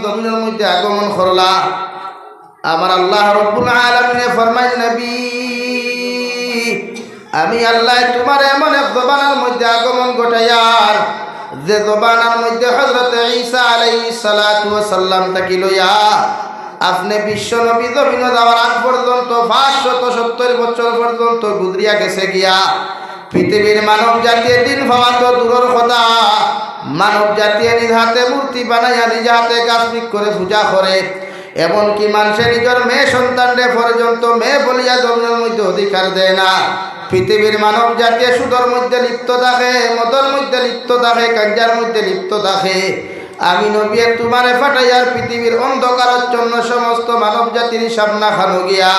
জমিনের মধ্যে আগমন করলা। আমার আল্লাহ রব্বুল আলামিনে ফরমায়, নবী আমি আল্লাহ তোমার এমন এক জবানের মধ্যে আগমন ঘটাইয়ার যে জবানের মধ্যে হযরত ঈসা আলাইহিস সালাতু ওয়াস সালাম তাকি লইয়া আপনি বিশ্ব নবী জমিনে যাওয়ার আগ পর্যন্ত 570 বছর পর্যন্ত গুজরিয়া গেছে গিয়া পৃথিবীর মানব জাতির দিন পাওয়া তো দূরের কথা, মানব জাতি নিজ হাতে মূর্তি বানাইয়া নিজ হাতে গাছবিক করে পূজা করে, এমনকি মানুষের নিজের মেয়ে সন্তানরে পর্যন্ত মেয়ে বলিয়া জমিনের মধ্যে অধিকার দেয় না। পৃথিবীর মানব জাতি সুদর মধ্যে লিপ্ত থাকে, মদের মধ্যে লিপ্ত থাকে, গাঞ্জার মধ্যে লিপ্ত থাকে। আমি নবী তোমারে ফাটাইয়ার পৃথিবীর অন্ধকারাচ্ছন্ন সমস্ত মানব জাতির সামনা খানো গিয়া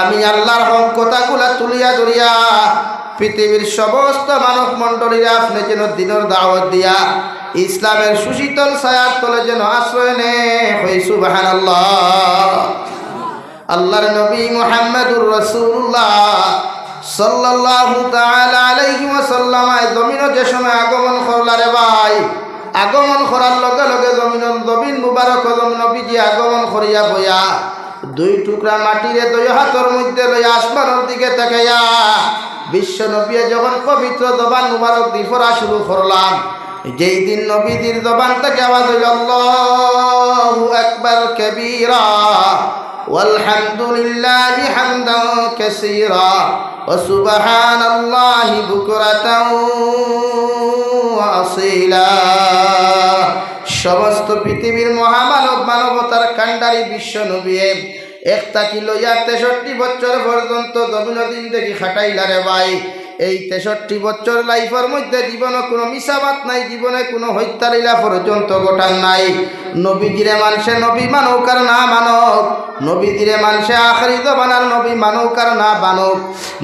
আমি আল্লাহর হক কথাগুলা তুলিয়া ধরিয়া পৃথিবীর সমস্ত মানব মণ্ডলীরা আপনি যেন দিনের দাওয়াত দিয়া ইসলামের সুশীতল ছায়ার তলে যেন আশ্রয় নেই। সুবহানাল্লাহ। আল্লাহর নবী মুহাম্মদুর রাসূলুল্লাহ সাল্লাল্লাহু তাআলা আলাইহি ওয়াসাল্লাম জমিনে যে সময় আগমন করলা রে ভাই, আগমন করার লগে লগে জমিন মুবারক নবীজি আগমন করিয়া বইয়া দুই টুকরা মাটিরে দুই হাতের মধ্যে লইয়া আসমানের দিকে তাকাইয়া বিশ্ব নবী যখন পবিত্র জবান মুবারক দিয়ে পড়া শুরু করলাম, যেই দিন নবীজির জবান থেকে আওয়াজ হইল আল্লাহু আকবার কাবীরা ওয়ালহামদুলিল্লাহি হামদান কাসীরা ওয়া সুবহানাল্লাহি বুকরাতান ওয়া আসীলা। সমস্ত পৃথিবীর মহামানব মানবতার কাণ্ডারি বিশ্ব নবী একটা কিলো 63 বছর পর্যন্ত জমিনদিন দেখি খাটাইলা রে ভাই। এই 63 বছর লাইফের মধ্যে জীবনে কোনো মিসাবাত নাই, জীবনে কোনো হত্যালীলা পর্যন্ত ঘটান নাই। নবীজিরে মানুষে নবী মানক আর না মানক, নবীজিরে মানুষে আখরি জবানার নবী মানক আর না বানক,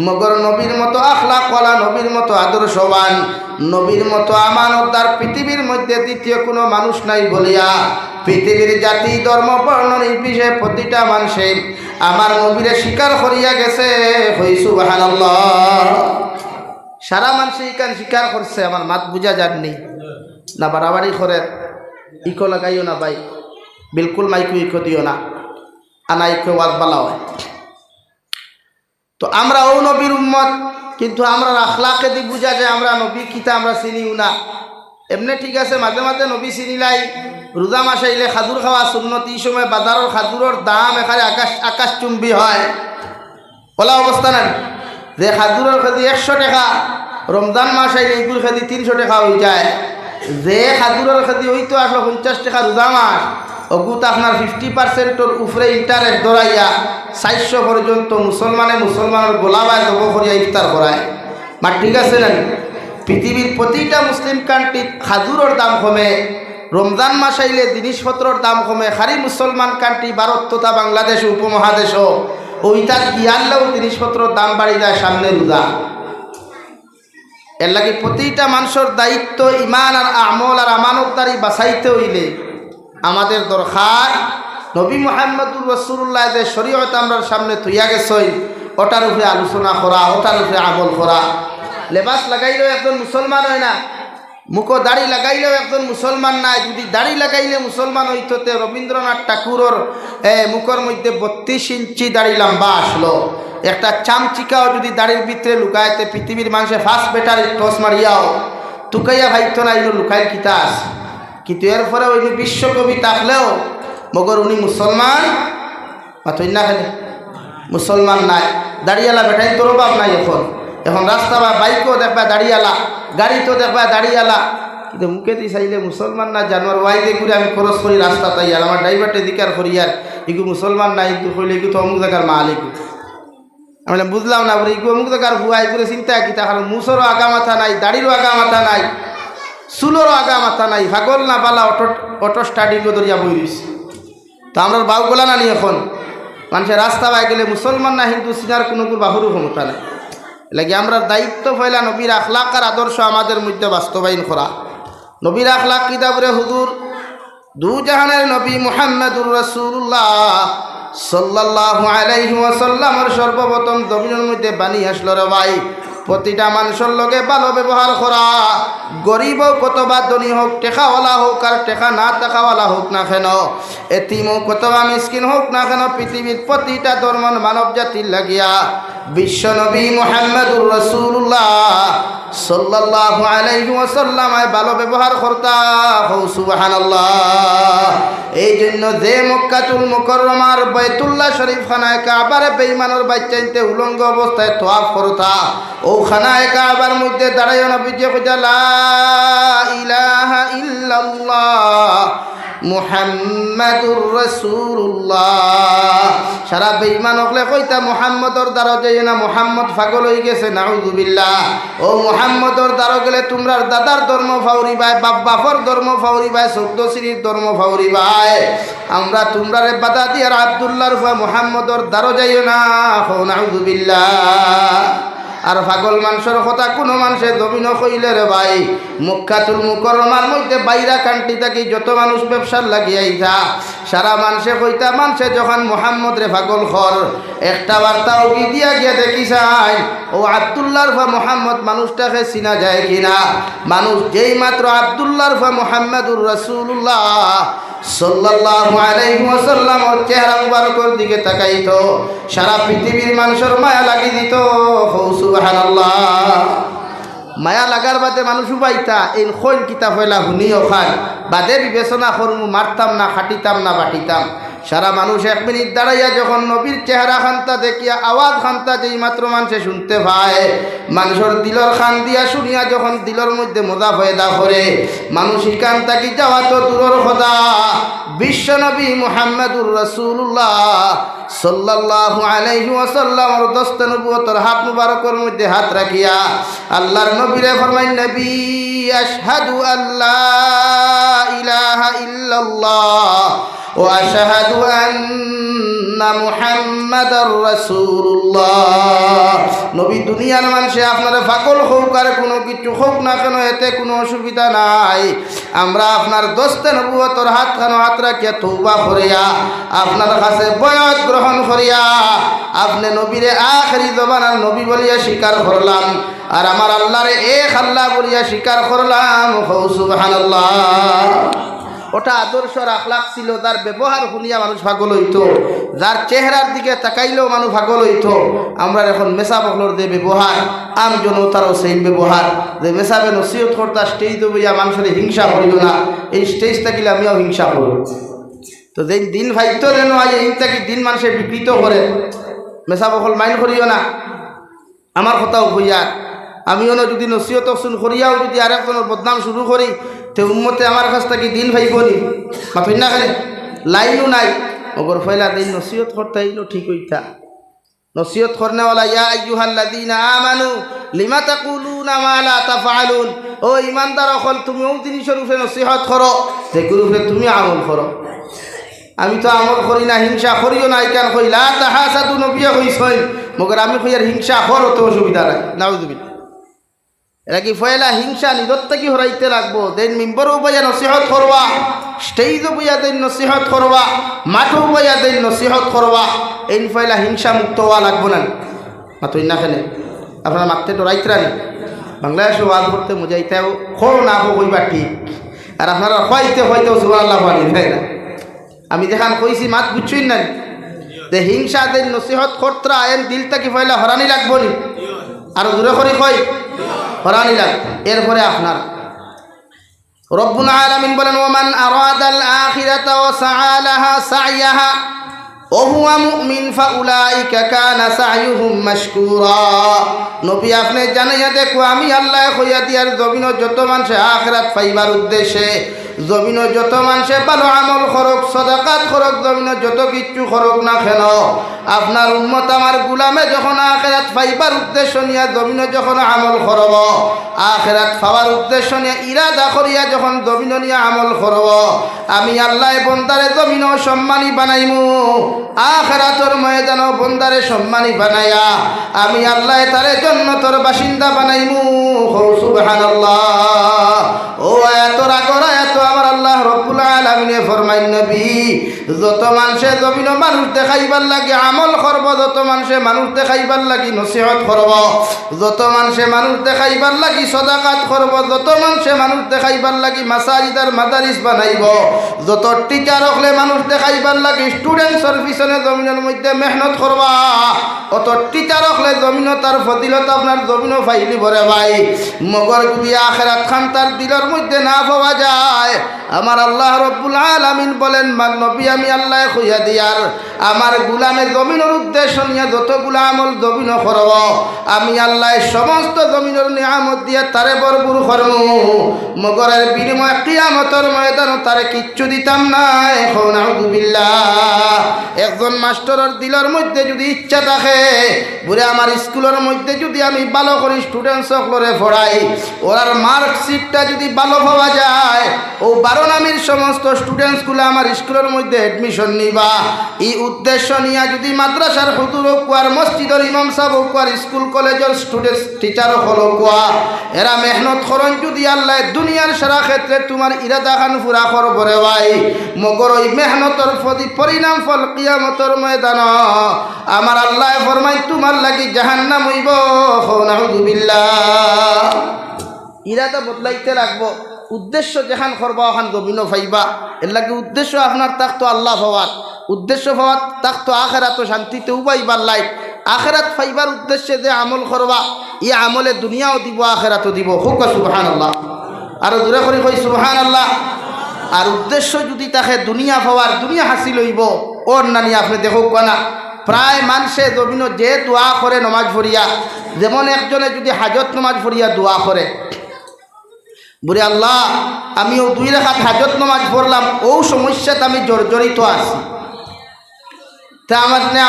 মগর নবীর মতো আখলাক ওয়ালা, নবীর মতো আদর্শবান, নবীর মতো আমানতদার পৃথিবীর মধ্যে দ্বিতীয় কোনো মানুষ নাই বলিয়া পৃথিবীর জাতি ধর্ম বর্ণ নির্বিশেষে প্রতিটা মানুষের আমার নবীরে স্বীকার করিয়া গেছে। হই সুবহানাল্লাহ। সারা মানুষে ইকান স্বীকার করছে, আমার মাত বুঝা যাননি না, বাড়াবাড়ি করে ইকো লাগাইও না ভাই, বিলকুল মাইকো ইকো দিও না, আনা ইকো ওয়াজ বালা হয়। তো আমরা ও নবীর উম্মত, কিন্তু আমরা আখলাকে দি বুঝা যায় আমরা নবী কিতা আমরা চিনিও না। এমনি ঠিক আছে মাঝে মাঝে নবী চিনিলাই, রোজা মাস আইলে খাজুর খাওয়া সুন্নতি, সময় বাজারের খাজুরের দাম এখানে আকাশ চুম্বি হয়, বলা অবস্থা নাই যে খাজুরের কেজি 100 টাকা, রমজান মাস আইলে এগুর কেজি 300 টাকা হয়ে যায়। যে খাজুরের কেজি হইতো আসলো 50 টাকা রোজা মাস, অগুত আপনার 50% উপরে ইন্টারেস্ট ধরাইয়া 400 পর্যন্ত মুসলমানের গোলাবায় জব করিয়া ইফতার করায়। মা ঠিক আছে না? পৃথিবীর প্রতিটা মুসলিম কান্ট্রিত খাজুরের দাম কমে, রমজান মাস আইলে জিনিসপত্রের দাম কমে। খালি মুসলমান কান্ট্রি ভারত তথা বাংলাদেশ উপমহাদেশও ওইটা গিয়ালেও জিনিসপত্রের দাম বাড়ি যায় সামনে রোজা। এর লাগে প্রতিটা মানুষের দায়িত্ব ইমান আর আমল আর আমানতদারি বাঁচাইতে হইলে আমাদের দরকার নবী মুহাম্মদুর রাসূলুল্লাহ যে শরীয়ত আমরা সামনে তুইয়া গেছই ওটার উপরে আলোচনা করা, ওটার উপরে আমল করা। লেবাস লাগাইলেও একজন মুসলমান হয় না, মুখো দাড়ি লাগাইলেও একজন মুসলমান নাই। যদি দাড়ি লাগাইলে মুসলমান হইতো তে রবীন্দ্রনাথ ঠাকুরের মুখের মধ্যে 32 ইঞ্চি দাড়ি লম্বা আসলো। একটা চামচিকাও যদি দাড়ির ভিতরে লুকাইতে পৃথিবীর মানুষে ফার্স্ট ব্যাটারি টস মারিয়াও তুকাইয়া ভাইতো না এগুলো লুকাইল কিতা আছে। কিন্তু এরপরে ওই বিশ্বকবি থাকলেও মগর উনি মুসলমান মাথই না খেলে মুসলমান নাই। দাড়িয়ালা বেটাই তোর অভাব নাই। এখন রাস্তা বা বাইকও দেখবা দাড়িয়ালা, গাড়িতেও দেখবা দাড়িয়ালা, কিন্তু মুখে দিয়ে চাইলে মুসলমান না জানোয়ার ওয়াইদে ঘুরে আমি খরচ করি রাস্তা তাই আর আমার ড্রাইভারটা দিকার করি আর এগু মুসলমান নাই, কিন্তু কইলে এগু তো অমুক জায়গার মাল এগু। আমি বুঝলাম না বলে এগু অমুক জায়গার হুয়াই করে চিন্তা কিতা, কারণ মুসরও আগা মাথা নাই, দাড়িরও আগা মাথা নাই, চুলোরও আগা মাথা নাই, ভাগল না বালা অটো স্টার্টিং ধরিয়া বই রয়েছে। তো আমরা বাউ গোলা নানি এখন মানুষের রাস্তা বাই গেলে মুসলমান না হিন্দু সিনার কোনো বাহুরও ক্ষমতা নাই। লাগে আমরা দায়িত্ব পয়লা নবীর আখলাক আর আদর্শ আমাদের মধ্যে বাস্তবায়ন করা। নবীর আখলাক কিতাবরে হুজুর দু জাহানের নবী মুহাম্মদুর রাসূলুল্লাহ সাল্লাল্লাহু আলাইহি ওয়াসাল্লামের সর্বপ্রথম জমিনের মধ্যে বাণী আসলো রে ভাই, প্রতিটা মানুষের লগে ভালো ব্যবহার করা। গরিব হোক অথবা ধনী হোক, টেকাওয়ালা হোক আর টেকা না টাকাওয়ালা হোক না কেন, এতিম হোক অথবা মিসকিন হোক না কেন, পৃথিবীর প্রতিটা ধর্মের মানব জাতির লাগিয়া বিশ্বনবী মুহাম্মদুর রাসূলুল্লাহ সাল্লাল্লাহু আলাইহি ওয়াসাল্লাম ভালো ব্যবহার করতা। সুবহানাল্লাহ। এই জন্য যে মক্কাতুল মুকাররমার বাইতুল্লাহ শরীফ খানায় কাবার বেঈমানের বাচ্চাইতে উলঙ্গ অবস্থায় তওয়াফ করতা, ও খানায় কাবার মধ্যে দাঁড়ায় নবীজি কইতা লা ইলাহা ইল্লাল্লাহ মুহাম্মাদুর রাসূলুল্লাহ। সারা বেঈমান হলে কইতা মুহাম্মদর দ্বারা যাই না, মুহাম্মদ পাগল হয়ে গেছে, নাউযুবিল্লাহ। ও মুহাম্মদর দ্বারা গেলে তোমরা দাদার ধর্ম ফাউরি ভাই, বাপর ধর্ম ফাউরি ভাই, 14 শ্রীর ধর্ম ফাউরি ভাই। আমরা তোমরারে বাধা দিয়ে আর আব্দুল্লাহর ভাই মুহাম্মদর দ্বারা যাই না, নাউযুবিল্লাহ। আর পাগল মানুষের কথা কোনো মানুষের জমিন কইলে রে ভাই, মক্কাতুল মুকাররমার মধ্যে বাইরা কান্ট্রি থাকি যত মানুষ ব্যবসার লাগিয়াইতা, সারা মানুষে কইতা মানুষে যখন মুহাম্মদ রে পাগল খর একটা বার্তা উগি দিয়া গিয়া দেখি চাই ও আব্দুল্লাহর ফা মুহাম্মদ মানুষটাকে চিনা যায় কিনা। মানুষ যেই মাত্র আব্দুল্লাহর ফা মুহাম্মদুর রাসূলুল্লাহ সাল্লাল্লাহু আলাইহি ওয়াসাল্লাম ওর চেহারা মুবারকের দিকে তাকাইতো, সারা পৃথিবীর মানুষের মায়া লাগি দিত। সুবহানাল্লাহ। মায়া লাগার বাদে মানুষ উপাইতা এই খৈল কিতাব হইলা শুনিও খান বাদে বিবেচনা করমু, মারতাম না, খাটিতাম না, বাটিতাম। সারা মানুষ 1 মিনিট দাঁড়াইয়া যখন নবীর চেহারা খান্তা দেখিয়া আওয়াজ খান্তা যেই মাত্র মানুষে শুনতে পায়, মানুষের দিলর খান দিয়া শুনিয়া যখন দিলর মধ্যে মজা ফয়দা করে, মানুষ ইকান তাকি যাওয়া তো দূরের কথা, বিশ্বনবী মুহাম্মদুর রাসূলুল্লাহ সাল্লাল্লাহু আলাইহি ওয়াসাল্লামের দস্তে নবুয়তের হাত মুবারকের মধ্যে হাত রাখিয়া আল্লাহর নবীরে ফরমাইন, নবী আশহাদু আল্লা ইলাহা ইল্লাল্লাহ ওয়া আশহাদু আন্না মুহাম্মাদার রাসূলুল্লাহ। নবী দুনিয়ার মানুষে আপনারা পাগল হোক আর কোনো কিছু হোক না কেন, এতে কোনো অসুবিধা নাই। আমরা আপনার দস্তে নবুয়তের হাত খানো হাত রাখিয়া তওবা করিয়া আপনার কাছে বয়াত গ্রহণ করিয়া আপনি নবীরে আখেরি জবানার নবী বলিয়া স্বীকার করলাম, আর আমার আল্লাহরে এক আল্লাহ বলিয়া স্বীকার করলাম। সুবহানাল্লাহ। ওটা আদর্শ আর আখলাক ছিল, যার ব্যবহার শুনিয়া মানুষ পাগল হইতো, যার চেহারার দিকে তাকাইলেও মানুষ পাগল হইতো। আমরা এখন মেসা বকলর যে ব্যবহার, আম জনতারও সেই ব্যবহার, যে মেসাবে নসিহত করতা স্টেজ বইয়া মানুষের হিংসা করিও না, এই স্টেজ থাকিলে আমিও হিংসা করি। তো যেই দিন ভাইতো যেন আজ এই থাকি দিন মানুষের বিকৃত করে, মেসা বকল মাইন করিও না, আমার কথাও হইয়া আমিও না যদি নসিহত শুন করিয়াও যদি আরেকজনের বদনাম শুরু করি, তে উম্মতে আমার কাছ থেকে দিন ভাইব নি, মাথুই না খেলে লাইনও নাই। ওগর ফয়লা দিন নসিহত করতে আইলো ঠিক হইতা। নসিহত করনেওয়ালা ইয়া আইয়ুহাল্লাযীনা আমানু লিমা তাকুলুনা মা লা তাফআলুন, ও ইমানদার হল তুমি ও জিনিসের উপরে নসিহত করো যেগুলোর উপরে তুমি আমল করো। আমি তো আমল করি না, হিংসা করিও না, কেন কই লা তাহাসাদু নবিয়া কইছই, মগর আমি কই আর হিংসা করো তো অসুবিধা নাই। নাউযুবিল্লাহ। এরা কি ফয়লা হিংসা নিজত থেকে হরাইতে লাগবো, দেন মিম্বরও বইয়া নসিহত করবা, স্টেজও বইয়া দেন নসিহত করবা, মাঠও বইয়া দেন নসিহত করবা, এই ফয়লা হিংসা মুক্ত হওয়া লাগবো না। মাতুই না খেলে আপনার মারতে তো রাইতরানি বাংলাদেশে ওয়াজ করতে মজাইতেও খোর না হইবা ঠিক, আর আপনারা হইতে হইতেও সুবহানাল্লাহ বলি তাই না। আমি যেখান কইছি মাত বুঝছই না যে হিংসা দেন নসিহত করতরা এন দিলটা কি ফয়লা হরানি লাগবো নি, আর দূরে করে কই হরানি লাগ। এরপরে আপনার রব্বুল আলামিন বলেন, ওমান আরাদাল আখিরাতা ওয়া সাআ লাহা সা'য়াহা ওয়া হুয়া মুমিন ফাউলাইকা কানা সা'য়ুহুম মাশকুরা। নবী আপনি জানাইয়া দেখো আমি আল্লাহ কইয়া দিয়ার জমিন যত মানুষে আখিরাত পাইবার উদ্দেশ্যে, জমিন যত মানুষে ভালো আমল করক, সদাকাত করক, জমিন যত কিচ্ছু করক না কেন, আপনার উম্মত আমার গুলামে যখন আখিরাত পাইবার উদ্দেশ্য নিয়ে জমিন যখন আমল করব, আখিরাত পাওয়ার উদ্দেশ্য নিয়ে ইরাদা করিয়া যখন জমিন নিয়ে আমল করব, আমি আল্লাহ বন্দারে জমিন সম্মানী বানাইমু, আখিরাতের ময়দানও বন্দারে সম্মানী বানাইয়া আমি আল্লাহ তারে জান্নাতের বাসিন্দা বানাইমু। সুবহানাল্লাহ। ও আয়াতর আগর আয়াত আমার আল্লাহ রব্বুল আলামিন আলামিনে ফরমাইন নবী যত মানুষে জমিন মানুষ দেখাইবার লাগে আমল করব, যত মানুষে মানুষ দেখাইবার লাগি নসিহত করব, যত মানুষে মানুষ দেখাইবার লাগি সদাকাত করব, যত মানুষে মানুষ দেখাইবার লাগি মাসাজিদার মাদারিস বানাইব, যত টিচার হলে মানুষ দেখাইবার লাগি স্টুডেন্টসর পিছনে জমিনের মধ্যে মেহনত করবা, অত টিচার হলে জমিন তার ফজিলত আপনার জমিনও ফাইলি ভরে ভাই। মগর যদি আখিরাত খান তার দিলের মধ্যে না পাওয়া যায়, আমার আল্লাহ রব্বুল আলামিন বলেন নবী আমি আল্লাহ কইয়া দিয়ার আমার গুলামে জমিনের উদ্দেশ্য নিয়ে যতগুলো আমল জমিন করব আমি আল্লাহ সমস্ত জমিনের নিয়ামত দিয়ে তারে ভরপুর করব, মগরের বিনিময়ে কিয়ামতের ময়দানে তারে কিচ্ছু দিতাম না। এখন আউযুবিল্লাহ। একজন মাস্টারের দিলের মধ্যে যদি ইচ্ছা থাকে বলে আমার স্কুলের মধ্যে যদি আমি ভালো করে স্টুডেন্ট সকলরে পড়াই, ওরার মার্কশিটটা যদি ভালো পাওয়া যায়, ও 12 নামের সমস্ত স্টুডেন্টসগুলো আমার স্কুলের মধ্যে অ্যাডমিশন নিবা, এই উদ্দেশ্য নিয়ে যদি মাদ্রাসার হুজুর হোক আর মসজিদের ইমাম সাহেব হোক আর স্কুল কলেজের স্টুডেন্টস টিচার হলো কোয়া এরা মেহনত করেন, যদি আল্লাহ দুনিয়ার সারা ক্ষেত্রে তোমার ইরাদা খান পুরা করবরে ভাই, মগর ওই মেহনতর পরিণাম ফল কিয়ামতের ময়দান আমার আল্লাহ ফরমাই তোমার লাগি জাহান্নাম হইব। নাউযুবিল্লাহ। ইরাদা বদলাইতে লাগবো, উদ্দেশ্য যেখান করবা ওখান জমিনও ফাইবা, এর লাগে উদ্দেশ্য আপনার তাকতো আল্লাহ পাওয়ার, উদ্দেশ্য পাওয়ার তাকতো আখেরাত শান্তিতে উবাইবার লাই, আখেরাত ফাইবার উদ্দেশ্যে যে আমল করবা এই আমলে দুনিয়াও দিব আখেরাতও দিব। হুক সুবহানাল্লাহ। আর জোরে করে কই সুবহানাল্লাহ। আর উদ্দেশ্য যদি তাকে দুনিয়া পাওয়ার, দুনিয়া হাসিল হইব ওর নানি আপনি দেখো না প্রায় মানুষে জমিন যে দোয়া করে নমাজ পড়িয়া, যেমন একজনে যদি হাজত নমাজ পড়িয়া দোয়া করে বলে আল্লাহ আমি ও 2 রাকাত হাজত নমাজ পড়লাম, ও সমস্যাতে আমি জর্জরিত আছি, তা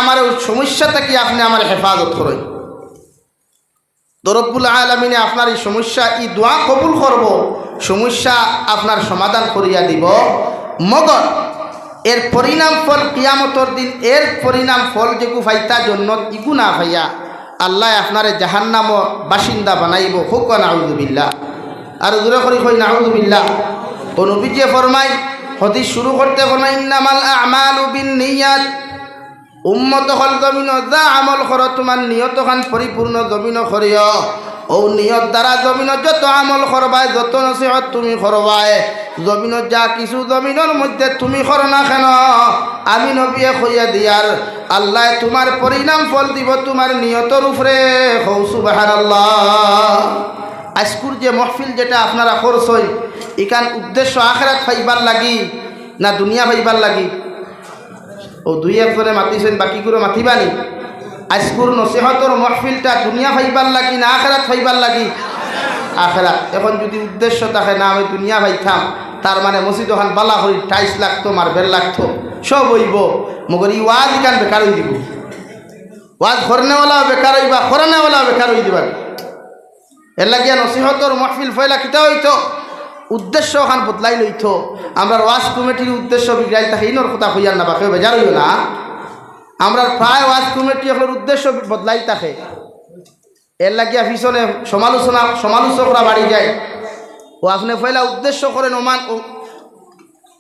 আমার ওই সমস্যাটা কি আপনি আমার হেফাজত করেন। রব্বুল আলামিনে আপনার এই সমস্যা এই দোয়া কবুল করব, সমস্যা আপনার সমাধান করিয়া দিব, মগর এর পরিণাম ফল কিয়ামতের দিন এর পরিণাম ফল যেগু ফাইতা জন্য ইগু না ভাইয়া আল্লাহ আপনারে জাহান্নাম বাসিন্দা বানাইব। হুক নাউযুবিল্লাহ। আর জোরে করি কই নাউযুবিল্লাহ। ও নবীজি ফরমাই হাদিস শুরু করতে ফরমাই ইন্নামাল আমালু বিন্নিয়াত, উম্মত হল জমিন যা আমল করো তোমার নিয়ত খান পরিপূর্ণ জমিন করিও, ও নিয়ত দ্বারা জমিন যত আমল করবাই যত নসিহত তুমি করবাই জমিন যা কিছু জমিনের মধ্যে তুমি করো না কেন আমি নবী কইয়া দিয়ার আল্লাহ তোমার পরিণাম ফল দিব তোমার নিয়তর উপরে। হৌ সুবহানাল্লাহ। আজকুর যে মহফিল যেটা আপনারা করছই এখান উদ্দেশ্য আখিরাত পাইবার লাগি না দুনিয়া পাইবার লাগি? ও 2-1 করে মাতিছেন, বাকিগুলো মাতিবানি। আজকুর নসিহতর মহফিলটা দুনিয়া পাইবার লাগি না আখিরাত পাইবার লাগি? আখিরাত। এখন যদি উদ্দেশ্য থাকে না আমি দুনিয়া পাইতাম, তার মানে মসজিদ ওখান বালা করি টাইস লাগতো, মার্বেল লাগতো, সব হইব, মগর ই ওয়াজ ইখান বেকার হয়ে দিব, ওয়াজ করনেওয়ালাও বেকার হইবা, করানেওয়ালাও বেকার হয়ে দিবা। এর লাগিয়া নসিহতর মহফিল ফয়লা কিতা হইতো উদ্দেশ্য ওখান বদলাই লইতো। আমরা ওয়াজ কমিটির উদ্দেশ্য বিগড়াই থাকে ইনর কথা হইয়ার না, বাকি বেজার হইব না। আমরা প্রায় ওয়াজ কমিটি আপনার উদ্দেশ্য বদলাই থাকে, এর লাগিয়া পিছনে সমালোচকরা বাড়ি যায়। ও আপনি ফয়লা উদ্দেশ্য করেন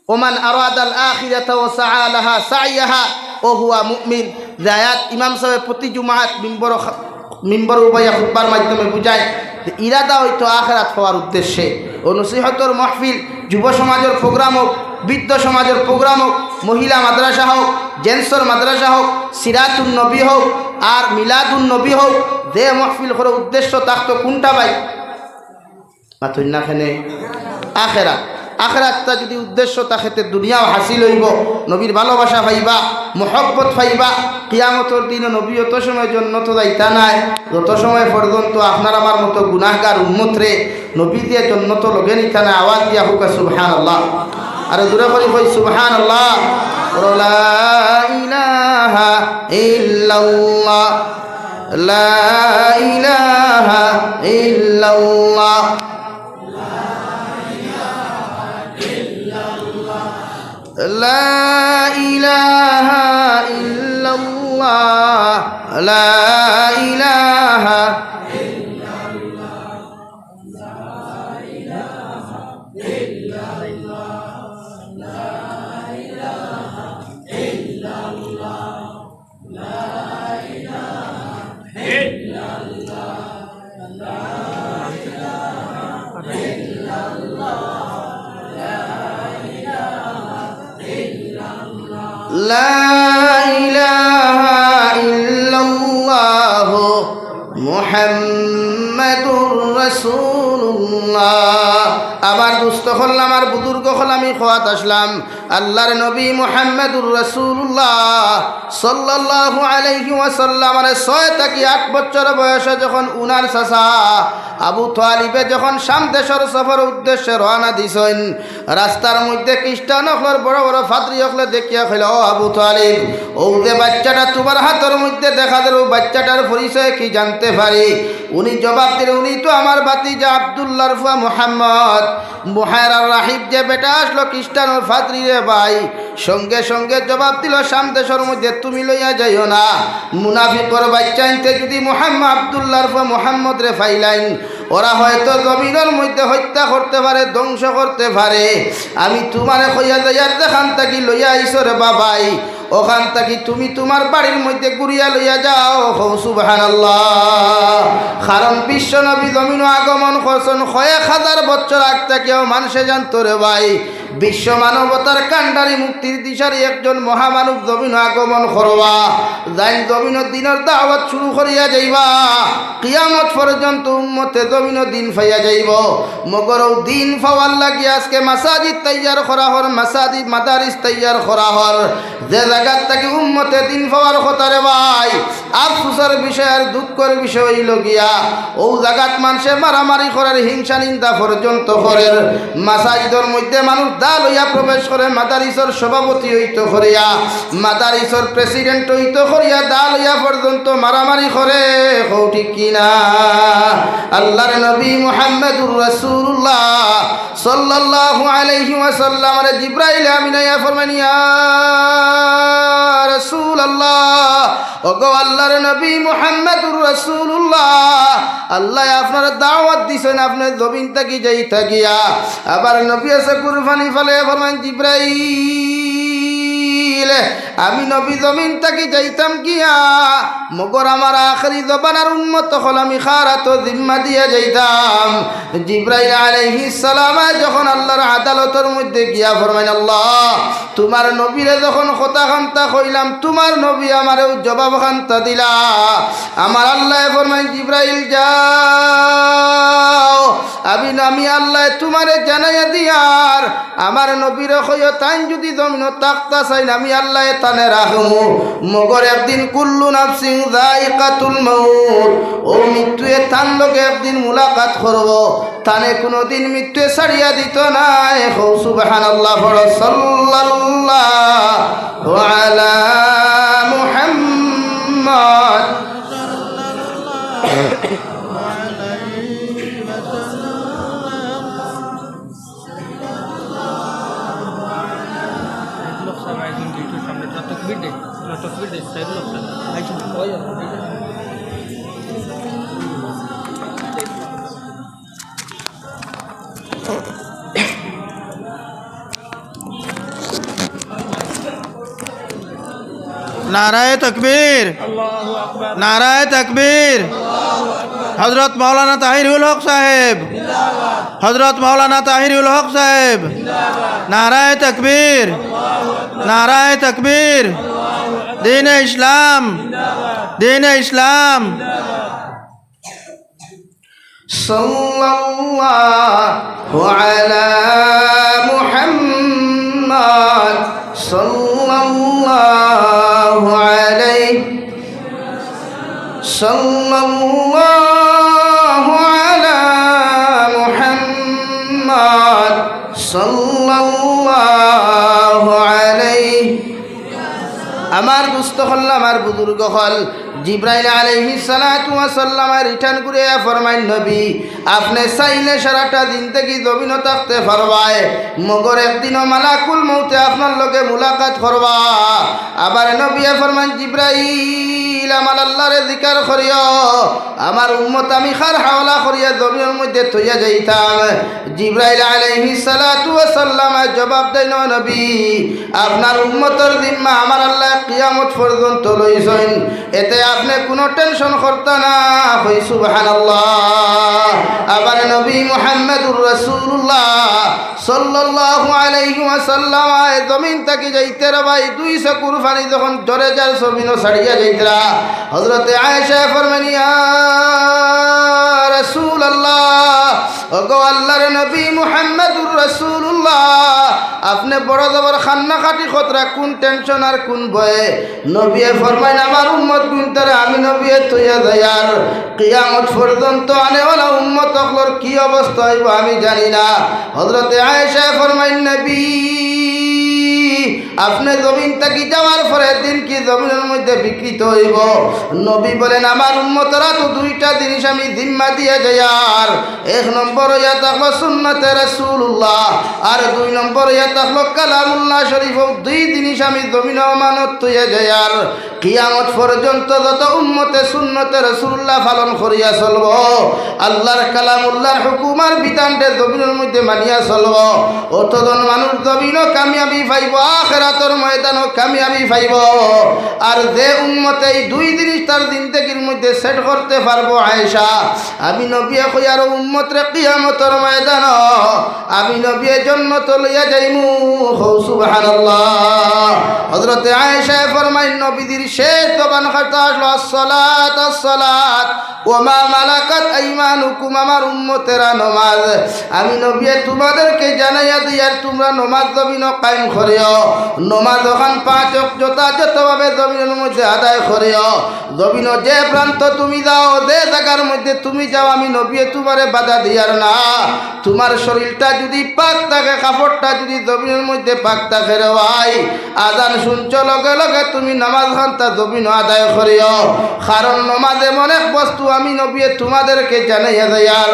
ওমান আরাদাল আখিরাতা ওয়া সাআ লাহা সাইয়াহা ও হুয়া মুমিন। জায়াত ইমাম সাহেব প্রতি জুমাত মিম্বর উবাইয়া খুতবার মাধ্যমে বুঝায় ইরাদা হইতো আখিরাত হওয়ার উদ্দেশ্যে। ও নসিহতর মাহফিল যুব সমাজের প্রোগ্রাম হোক, বৃদ্ধ সমাজের প্রোগ্রাম হোক, মহিলা মাদ্রাসা হোক, জেন্টসর মাদ্রাসা হোক, সিরাতুন নবী হোক আর মিলাদুন নবী হোক, যে মাহফিল করে উদ্দেশ্য থাকতো কোনটা ভাই? মাথুন্নাখানে আখিরাত। আখিরাতটা যদি উদ্দেশ্য থাকে দুনিয়াও হাসিল হইব, নবীর ভালোবাসা পাইবা, মহব্বত পাইবা। কিয়ামতের দিনে নবী অত সময় জন্নত যাইতা নাই যত সময় পর্যন্ত আপনার আমার মতো গুনাহগার উম্মত রে নবী দিয়ে জন্নত লগে নিতা নাই। আওয়াজ দিয়া হুকা সুবহানাল্লাহ। আর দূরে করি কই সুবহানাল্লাহ। লা ইলাহা ইল্লাল্লাহ, লা ইলাহা ইল্লাল্লাহ, লা ইলাহা ইল্লাল্লাহ, লা ইলাহা ইল্লাল্লাহ, লা ইলাহা ইল্লাল্লাহ। লা ইলাহা ইল্লাল্লাহ মুহাম্মাদুর রাসূলুল্লাহ। আমার দুস্থ হল, আমার বুজুর্গ হল, আমি খোয়াত আসলাম আল্লাহর নবী মুহাম্মাদুর রাসূলুল্লাহ সাল্লাল্লাহু আলাইহি ওয়াসাল্লাম 6 থেকে 8 বছর বয়সে যখন উনার চাচা আবু তালিবে যখন শাম দেশের সফরের উদ্দেশ্যে রওনা দিছেন, রাস্তার মধ্যে খ্রিস্টান হকলের বড় বড় ফাদরি হকলে দেখিয়া কইল, ও আবু তালিব, ও যে বাচ্চাটা তোমার হাতের মধ্যে দেখা দিল, বাচ্চাটার পরিচয় কি জানতে পারি? উনি জবাব দিলেন, উনি তো আমার ভাতিজা আব্দুল্লাহর ফুয়া মুহাম্মদ। মুহাইরার রাহিব যে বেটা আসলো খ্রিস্টানের ফাদরি রে ভাই। সঙ্গে সঙ্গে জবাব দিল, শাম দেশের মধ্যে তুমি লইয়া যাইও না, মুনাফিকর বাচ্চা আনতে যদি মুহাম্মদ আব্দুল্লাহর ফুয়া মুহাম্মদ রে ফাইলাইন, ওরা হয়তো জমিনের মধ্যে হত্যা করতে পারে, ধ্বংস করতে পারে। আমি তোমারে কইয়া যাইয়ার দেখান থাকি লইয়া আইসো রে বাবাই, ওখান থেকে তুমি তোমার বাড়ির মধ্যে ঘুরিয়া লইয়া যাও। সুবহানাল্লাহ। কারণ বিশ্ব নবী জমিন আগমন করছেন 1000 বছর আগ থেকেও মানুষে জানতো রে ভাই, বিশ্ব মানবতার কান্ডারি মুক্তির দিশারি একজন মহামানব জমিন আগমন করবা, যাই জমিন দিনের দাওয়াত শুরু করিয়া যাইবা, কিয়ামত পর্যন্ত উম্মতে জমিন দিন পাইয়া যাইব। মগর দিন পাওয়ার লাগি আজকে মাসাজিদ তৈয়ার করা হর, মাসাজিদ মাদারিস তৈয়ার করা হর, যে জায়গার থেকে উম্মতে দিন পাওয়ার কথা রে ভাই। আফসোসের বিষয় আর দুঃখের বিষয় হইল গিয়া, ও জায়গাত মানুষে মারামারি করার, হিংসা নিন্দা পর্যন্ত করে। মাসাজিদের মধ্যে মানুষ দা লইয়া প্রবেশ করে, মাদারিসর সভাপতি হইতো করিয়া, মাদারিসর প্রেসিডেন্ট হইতো করিয়া, দা লইয়া পর্যন্ত মারামারি করে। হও ঠিক কিনা? আল্লাহর নবী মুহাম্মদুর রাসূলুল্লাহ সাল্লাল্লাহু আলাইহি ওয়াসাল্লাম জিবরাইল আমিন আয়া ফরমান, ইয়া রাসূলুল্লাহ, ওগো আল্লাহর নবী মুহাম্মদুর রাসূলুল্লাহ, আল্লাহ আপনার দাওয়াত দিছেন, আপনি জমিন থেকে যাইতা গিয়া। আবার নবী এসে কুরবানি ফলে ফরমান, জিবরাইল, আমি নবী জমিন থেকে যাইতাম গিয়া, মগর আমার আখরি জবানার উম্মত হল, আমি খারাত জিম্মা দিয়া যাইতাম। জিবরাইল আলাইহিস সালাম যখন আল্লাহর আদালতের মধ্যে গিয়া ফরমাইন, আল্লাহ তোমার নবীরে যখন কথা খান্তা কইলাম, তোমার নবী আমারেও জবাব খান্তা দিলা। আমার আল্লাহ ফরমাইন, জিবরাইল যাও, আমি আল্লাহ তোমারে জানাইয়া দিয়ার, আমার নবীরে কইও তাই যদি জমিন তাকতা চাইন, আমি আল্লাহ তানে রাখমু। মগর একদিন কুল্লু নাফসিন যায়িকাতুল মাউত, ও মৃত্যুয়ে তান লোকে একদিন মুলাকাত করব, তানে কোনোদিন মৃত্যু ছাড়িয়া দিত না। সুবহানাল্লাহ। সাল্লাল্লাহু আলা মুহাম্মদ। नाराए तकबीर, नाराए तकबीर। हजरत मौलाना ताहिरुल हक साहेब, हजरत मौलाना ताहिरुल हक साहेब, नाराए तकबीर, नाराए तकबीर। दीन इस्लाम, दीन इस्लाम। सल्लल्लाहु अला मुहम्मद, सल्लल्लाहु अलैहि, सल्लल्लाहु अला मुहम्मद, सल्लल्लाहु अलैहि। আমার দুস্থ হল, আমার বুজুর্গ হল, জিবরাইল আলাইহিস সালাতু ওয়াস সালাম রিটার্ন করে ফরমাইন, নবী আপনি চাইলে সারাটা দিন থেকে জমিন থাকতে পারবায়, মগর একদিনও মালাকুল মউতে আপনার লগে মুলাকাত করবা। আবার নবী ফরমান, জিবরাইল জিবরিল আমার আল্লাহরে জিকার করিও আমার উম্মত আমি খার হাওলা করিয়া জমিনের মধ্যে থইয়া যাইতাম জিবরাইল আলাইহিস সালাতু ওয়াস সালাম জবাব দেন নবী আপনার উম্মতের জিম্মা আমার আল্লাহ কিয়ামত পর্যন্ত লইছেন এতে আপনি কোনো টেনশন করতে না কই সুবহানাল্লাহ আবার নবী মুহাম্মদুর রাসূলুল্লাহ সাল্লাল্লাহু আলাইহি ওয়াসাল্লাম জমিন থেকে যাইতে রে ভাই 200 কুরবানি যখন ধরে যার জমিনও ছাড়িয়া যাইতরা হযরতে আয়েশা ফরমানি ইয়া রাসূলুল্লাহ ওগো আল্লাহর নবী মুহাম্মদুর রাসূলুল্লাহ আপনি বড় জবর খান্না খাটি খতরা কোন টেনশন আর কোন ভয়ে নবী ফরমাইন আমার উম্মত গুনতারে আমি নবী তৈয়া যায়ার কিয়ামত পর্যন্ত আনেওয়ালা উম্মত হলর কি অবস্থা হইব আমি জানি না হযরতে আয়েশা ফরমাইন নবী আপনি জমিন থেকে যাওয়ার পরে দিন কি জমিনের মধ্যে বিকৃত হইব নবী বলেন আমার উম্মতরা তো দুইটা জিনিস আমি জিম্মা দিয়ে যাইয়ার এক নম্বর ইয়া থাকলো সুন্নতে রাসূলুল্লাহ আর দুই নম্বর ইয়া থাকলো কালামুল্লাহ শরীফ দুই জিনিস আমি জমিন আমানত তৈয়া যাইয়ার কিয়ামত পর্যন্ত যত উম্মতে সুন্নতে রাসূলুল্লাহ পালন করিয়া চলব আল্লাহর কালামুল্লাহর হুকুমার বিধানতে জমিনের মধ্যে মানিয়া চলব অতজন মানুষ জমিনও কামিয়াবি পাইব আখিরাতের ময়দানও কামিয়াবি পাইব আর যে উম্মতে এই দুই জিনিস তার জিন্দেগির মধ্যে সেট করতে পারবো আয়েশা আমি নবী কই আর উম্মতরে কিয়ামতের ময়দান আমি নবী জান্নাত লইয়া যাইমু সুবহানাল্লাহ হযরতে আয়েশা ফরমাইন নবীর শেষ জবান কথা আসলো আসসালাত আসসালাত ওমা মালাকাত আইমানুকুম আমার উম্মতেরা নামাজ আমি নবী তোমাদেরকে জানাইয়া দিয়ার তোমরা নামাজ জমিন কায়েম করিও নামাজ ওখান 5 ওয়াক্ত যথাযথভাবে জমিনের মধ্যে আদায় করিও জমিন যে প্রান্ত তুমি যাও যে জায়গার মধ্যে তুমি যাও আমি নবী তোমারে বাধা দিয়ার না তোমার শরীরটা যদি পাক থাকে কাপড়টা যদি জমিনের মধ্যে পাক থাকে রে ভাই আজান শুনছ লগে লগে তুমি নামাজ খানটা জমিন আদায় করিও কারণ নামাজ এমন এক বস্তু আমি নবী তোমাদেরকে জানাইয়া দেই আর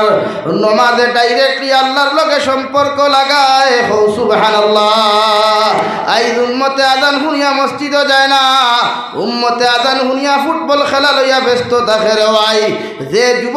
নামাজে ডাইরেক্টলি আল্লাহর লগে সম্পর্ক লাগায় সুবহানাল্লাহ আই উম্মতে আজান শুনিয়া মসজিদও যায় না উম্মতে আজান শুনিয়া ফুটবল খেলা লইয়া ব্যস্ত থাকে রে ভাই যে যুব